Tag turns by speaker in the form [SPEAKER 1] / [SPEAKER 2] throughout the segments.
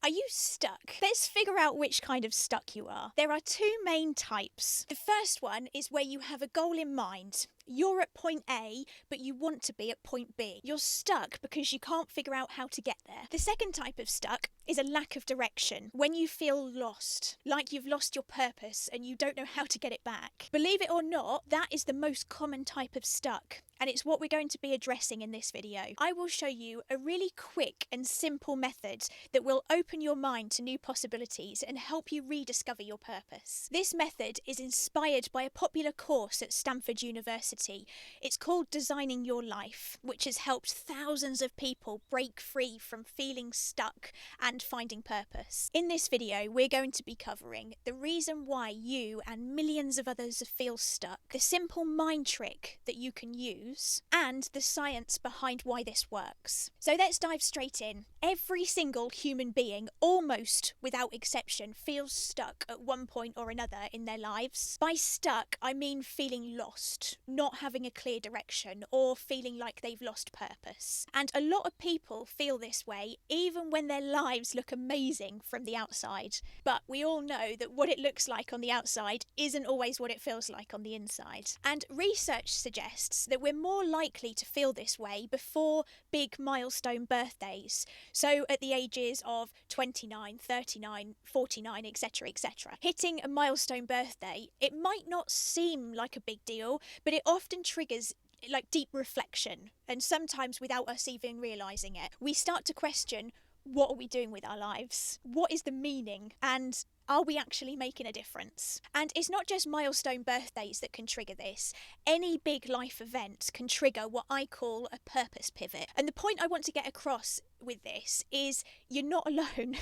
[SPEAKER 1] Are you stuck? Let's figure out which kind of stuck you are. There are two main types. The first one is where you have a goal in mind. You're at point A, but you want to be at point B. You're stuck because you can't figure out how to get there. The second type of stuck is a lack of direction, when you feel lost, like you've lost your purpose and you don't know how to get it back. Believe it or not, that is the most common type of stuck, and it's what we're going to be addressing in this video. I will show you a really quick and simple method that will open your mind to new possibilities and help you rediscover your purpose. This method is inspired by a popular course at Stanford University. It's called Designing Your Life, which has helped thousands of people break free from feeling stuck and finding purpose. In this video, we're going to be covering the reason why you and millions of others feel stuck, the simple mind trick that you can use, and the science behind why this works. So let's dive straight in. Every single human being, almost without exception, feels stuck at one point or another in their lives. By stuck, I mean feeling lost, not having a clear direction, or feeling like they've lost purpose. And a lot of people feel this way even when their lives look amazing from the outside. But we all know that what it looks like on the outside isn't always what it feels like on the inside. And research suggests that we're more likely to feel this way before big milestone birthdays. So at the ages of 29, 39, 49, etc., etc. Hitting a milestone birthday, it might not seem like a big deal, but it often triggers like deep reflection, and sometimes without us even realising it. We start to question, what are we doing with our lives? What is the meaning? And are we actually making a difference? And it's not just milestone birthdays that can trigger this. Any big life event can trigger what I call a purpose pivot. And the point I want to get across with this is you're not alone.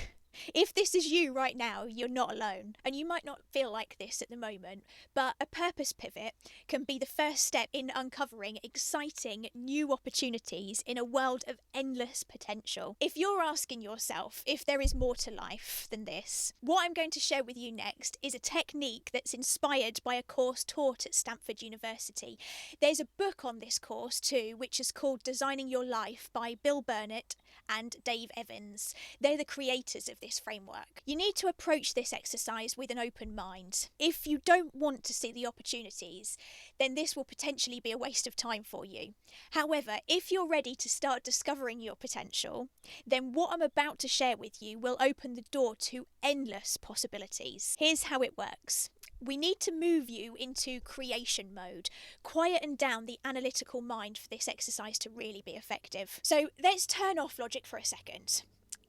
[SPEAKER 1] If this is you right now, you're not alone. And you might not feel like this at the moment, but a purpose pivot can be the first step in uncovering exciting new opportunities in a world of endless potential. If you're asking yourself if there is more to life than this, what I'm going to share with you next is a technique that's inspired by a course taught at Stanford University. There's a book on this course too, which is called Designing Your Life by Bill Burnett and Dave Evans. They're the creators of this framework. You need to approach this exercise with an open mind. If you don't want to see the opportunities, then this will potentially be a waste of time for you. However, if you're ready to start discovering your potential, then what I'm about to share with you will open the door to endless possibilities. Here's how it works. We need to move you into creation mode, quieten down the analytical mind for this exercise to really be effective. So let's turn off logic for a second.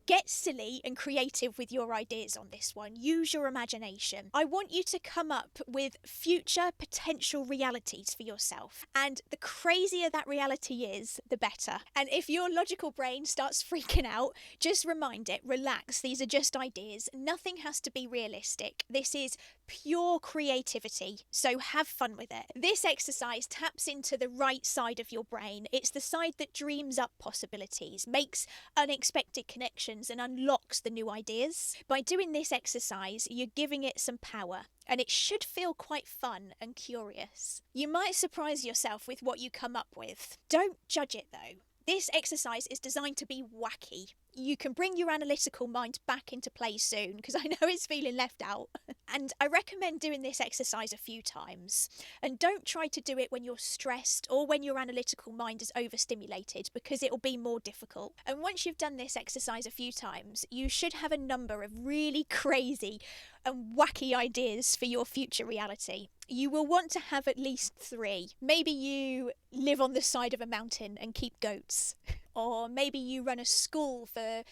[SPEAKER 1] Get silly and creative with your ideas on this one. Use your imagination. I want you to come up with future potential realities for yourself. And the crazier that reality is, the better. And if your logical brain starts freaking out, just remind it, relax, these are just ideas. Nothing has to be realistic. This is pure creativity, so have fun with it. This exercise taps into the right side of your brain. It's the side that dreams up possibilities, makes unexpected connections, and unlocks the new ideas. By doing this exercise, you're giving it some power, and it should feel quite fun and curious. You might surprise yourself with what you come up with. Don't judge it though. This exercise is designed to be wacky. You can bring your analytical mind back into play soon, because I know it's feeling left out. And I recommend doing this exercise a few times. And don't try to do it when you're stressed or when your analytical mind is overstimulated, because it'll be more difficult. And once you've done this exercise a few times, you should have a number of really crazy and wacky ideas for your future reality. You will want to have at least 3. Maybe you live on the side of a mountain and keep goats. Or maybe you run a school for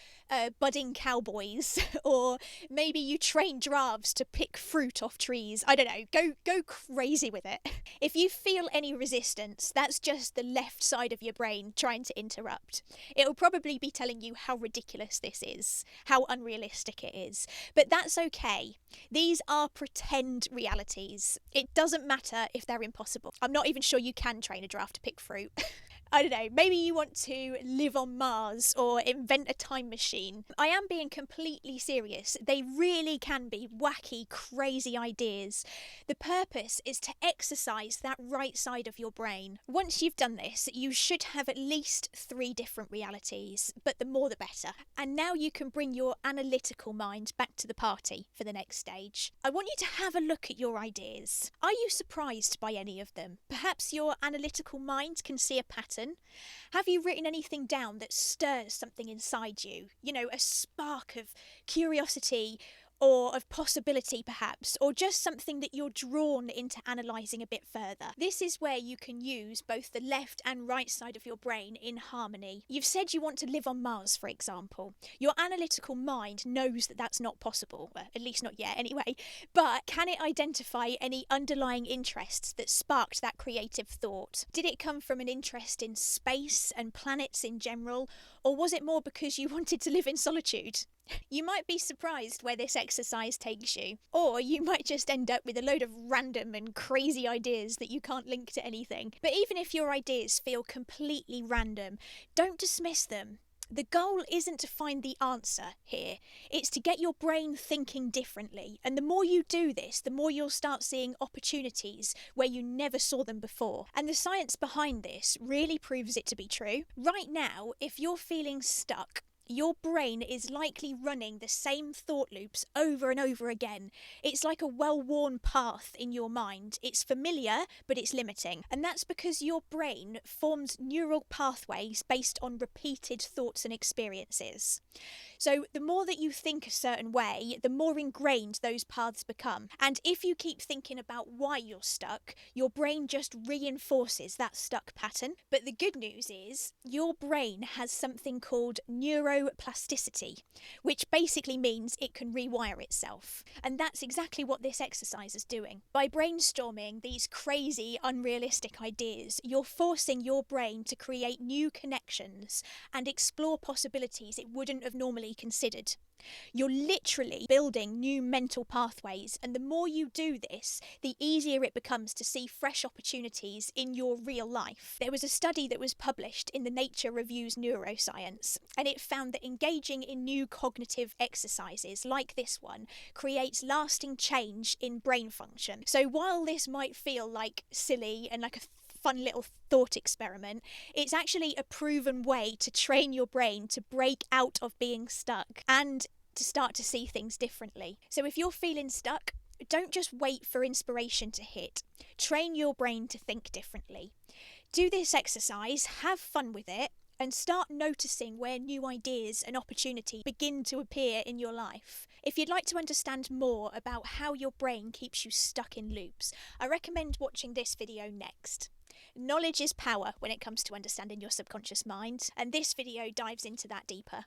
[SPEAKER 1] budding cowboys. Or maybe you train giraffes to pick fruit off trees. I don't know, go crazy with it. If you feel any resistance, that's just the left side of your brain trying to interrupt. It'll probably be telling you how ridiculous this is, how unrealistic it is. But that's okay. These are pretend realities. It doesn't matter if they're impossible. I'm not even sure you can train a giraffe to pick fruit. I don't know, maybe you want to live on Mars or invent a time machine. I am being completely serious. They really can be wacky, crazy ideas. The purpose is to exercise that right side of your brain. Once you've done this, you should have at least 3 different realities, but the more the better. And now you can bring your analytical mind back to the party for the next stage. I want you to have a look at your ideas. Are you surprised by any of them? Perhaps your analytical mind can see a pattern. Have you written anything down that stirs something inside you? You know, a spark of curiosity or of possibility perhaps, or just something that you're drawn into analysing a bit further. This is where you can use both the left and right side of your brain in harmony. You've said you want to live on Mars, for example. Your analytical mind knows that that's not possible, well, at least not yet anyway, but can it identify any underlying interests that sparked that creative thought? Did it come from an interest in space and planets in general, or was it more because you wanted to live in solitude? You might be surprised where this exercise takes you, or you might just end up with a load of random and crazy ideas that you can't link to anything. But even if your ideas feel completely random, don't dismiss them. The goal isn't to find the answer here, it's to get your brain thinking differently. And the more you do this, the more you'll start seeing opportunities where you never saw them before. And the science behind this really proves it to be true. Right now, if you're feeling stuck, your brain is likely running the same thought loops over and over again. It's like a well-worn path in your mind. It's familiar, but it's limiting. And that's because your brain forms neural pathways based on repeated thoughts and experiences. So the more that you think a certain way, the more ingrained those paths become. And if you keep thinking about why you're stuck, your brain just reinforces that stuck pattern. But the good news is your brain has something called neuroplasticity, which basically means it can rewire itself. And that's exactly what this exercise is doing. By brainstorming these crazy, unrealistic ideas, you're forcing your brain to create new connections and explore possibilities it wouldn't have normally considered. You're literally building new mental pathways, and the more you do this, the easier it becomes to see fresh opportunities in your real life. There was a study that was published in the Nature Reviews Neuroscience, and it found that engaging in new cognitive exercises like this one creates lasting change in brain function. So while this might feel like silly and like a fun little thought experiment, it's actually a proven way to train your brain to break out of being stuck and to start to see things differently. So if you're feeling stuck, don't just wait for inspiration to hit. Train your brain to think differently. Do this exercise, have fun with it, and start noticing where new ideas and opportunities begin to appear in your life. If you'd like to understand more about how your brain keeps you stuck in loops, I recommend watching this video next. Knowledge is power when it comes to understanding your subconscious mind, and this video dives into that deeper.